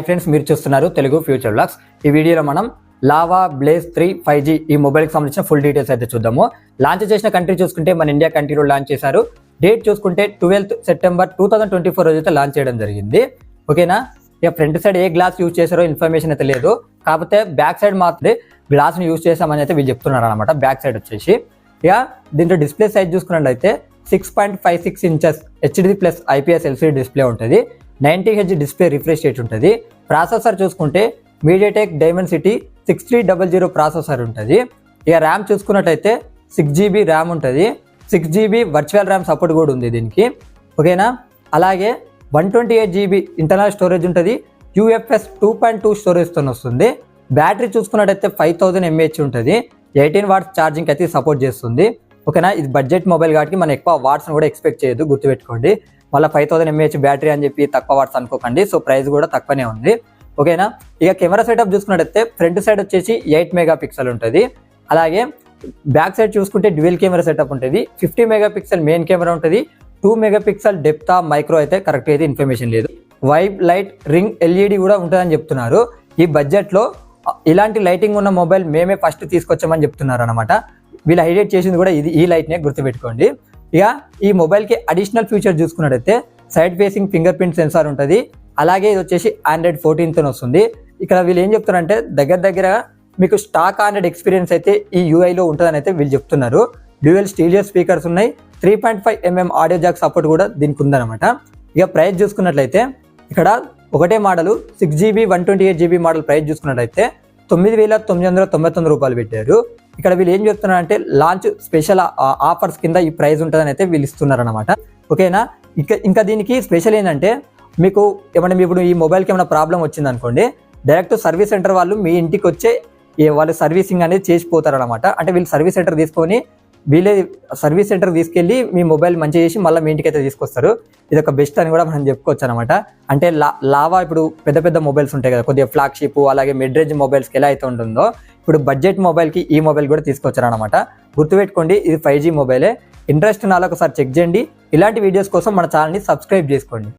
Friends మీరు చూస్తున్నారు Telugu future vlogs. ఈ వీడియోలో మనం లావా బ్లేజ్ 3 5G ఈ మొబైల్కి సంబంధించిన ఫుల్ డీటెయిల్స్ అయితే చూద్దాము. లాంచ్ చేసిన కంట్రీ చూసుకుంటే మన ఇండియా కంట్రీలో లాంచ్ చేశారు. డేట్ చూసుకుంటే 12th సెప్టెంబర్ 2024 రోజు అయితే లాంచ్ చేయడం జరిగింది. ఓకేనా, ఇక ఫ్రంట్ సైడ్ ఏ గ్లాస్ యూజ్ చేశారో ఇన్ఫర్మేషన్ అయితే లేదు, కాకపోతే బ్యాక్ సైడ్ మాత్రమే గ్లాస్ని యూజ్ చేసామని అయితే వీళ్ళు చెప్తున్నారు అనమాట. బ్యాక్ సైడ్ వచ్చేసి ఇక దీంట్లో డిస్ప్లే సైజ్ చూసుకున్నట్లయితే 6.56 inches HD+ IPS LCD display ఉంటుంది. 90Hz డిస్ప్లే రిఫ్రెష్ రేట్ ఉంటుంది. ప్రాసెసర్ చూసుకుంటే మీడియాటెక్ డైమెన్సిటీ 6300 ప్రాసెసర్ ఉంటుంది. ఇక ర్యామ్ చూసుకున్నట్టయితే 6GB ర్యామ్ ఉంటుంది. 6GB వర్చువల్ ర్యామ్ సపోర్ట్ కూడా ఉంది దీనికి. ఓకేనా, అలాగే 128GB ఇంటర్నల్ స్టోరేజ్ ఉంటుంది. UFS 2.2 స్టోరేజ్తో వస్తుంది. బ్యాటరీ చూసుకున్నట్టయితే 5000 mAh ఉంటుంది. 18 వాట్స్ ఛార్జింగ్ అయితే సపోర్ట్ చేస్తుంది. ఓకేనా, ఇది బడ్జెట్ మొబైల్ కాబట్టి మనం ఎక్కువ వాట్స్ని కూడా ఎక్స్పెక్ట్ చేయొద్దు, గుర్తుపెట్టుకోండి. మళ్ళీ 5000 mAh బ్యాటరీ అని చెప్పి తక్కువ వాట్స్ అనుకోకండి. సో ప్రైస్ కూడా తక్కువనే ఉంది. ఓకేనా, ఇక కెమెరా సెటప్ చూసుకున్నట్టయితే ఫ్రంట్ సైడ్ వచ్చేసి 8 మెగాపిక్సెల్ ఉంటుంది. అలాగే బ్యాక్ సైడ్ చూసుకుంటే డ్యూయల్ కెమెరా సెటప్ ఉంటుంది. 50 మెగాపిక్సెల్ మెయిన్ కెమెరా ఉంటుంది. 2 మెగాపిక్సెల్ డెప్త్ మైక్రో అయితే కరెక్ట్ అయితే ఇన్ఫర్మేషన్ లేదు. వైబ్ లైట్ రింగ్ LED కూడా ఉంటుందని చెప్తున్నారు. ఈ బడ్జెట్లో ఇలాంటి లైటింగ్ ఉన్న మొబైల్ మేమే ఫస్ట్ తీసుకొచ్చామని చెప్తున్నారు అనమాట. వీళ్ళు హైలైట్ చేసింది కూడా ఈ లైట్నే, గుర్తుపెట్టుకోండి. ఇక ఈ మొబైల్కి అడిషనల్ ఫీచర్ చూసుకున్నట్టయితే side facing finger print censor ఉంటుంది. అలాగే ఇది వచ్చేసి Android 14తో వస్తుంది. ఇక్కడ వీళ్ళు ఏం చెప్తున్నారంటే దగ్గర మీకు స్టాక్ Android ఎక్స్పీరియన్స్ అయితే ఈ UIలో ఉంటుందని అయితే వీళ్ళు చెప్తున్నారు. డ్యూయల్ స్టీరియో స్పీకర్స్ ఉన్నాయి. 3.5mm ఆడియో జాక్ సపోర్ట్ కూడా దీనికి ఉందన్నమాట. ఇక ప్రైస్ చూసుకున్నట్లయితే ఇక్కడ ఒకటే model 6GB 128GB model price చూసుకున్నట్లయితే 9999 రూపాయలు పెట్టారు. ఇక్కడ వీళ్ళు ఏం చెప్తున్నారంటే లాంచ్ స్పెషల్ ఆఫర్స్ కింద ఈ ప్రైస్ ఉంటుందని అయితే వీళ్ళు ఇస్తున్నారు అనమాట. ఓకేనా, ఇంకా దీనికి స్పెషల్ ఏంటంటే మీకు ఏమన్నా ఇప్పుడు ఈ మొబైల్కి ఏమైనా ప్రాబ్లం వచ్చింది అనుకోండి, డైరెక్ట్ సర్వీస్ సెంటర్ వాళ్ళు మీ ఇంటికి వచ్చే వాళ్ళు సర్వీసింగ్ అనేది చేసిపోతారు అనమాట. అంటే వీళ్ళు సర్వీస్ సెంటర్ తీసుకొని వీళ్ళే సర్వీస్ సెంటర్ తీసుకెళ్ళి మీ మొబైల్ మంచిగా చేసి మళ్ళీ మీ ఇంటికి అయితే తీసుకొస్తారు. ఇది ఒక బెస్ట్ అని కూడా మనం చెప్పుకోవచ్చు అనమాట. అంటే లావా ఇప్పుడు పెద్ద మొబైల్స్ ఉంటాయి కదా, కొద్దిగా ఫ్లాగ్షిప్ అలాగే మిడ్ రేంజ్ మొబైల్స్కి ఎలా అయితే ఉంటుందో ఇప్పుడు బడ్జెట్ మొబైల్కి ఈ మొబైల్ కూడా తీసుకొచ్చారు అనమాట. గుర్తుపెట్టుకోండి, ఇది 5G మొబైలే. ఇంట్రెస్ట్ నాలో ఒకసారి చెక్ చేయండి. ఇలాంటి వీడియోస్ కోసం మన ఛానల్ని సబ్స్క్రైబ్ చేసుకోండి.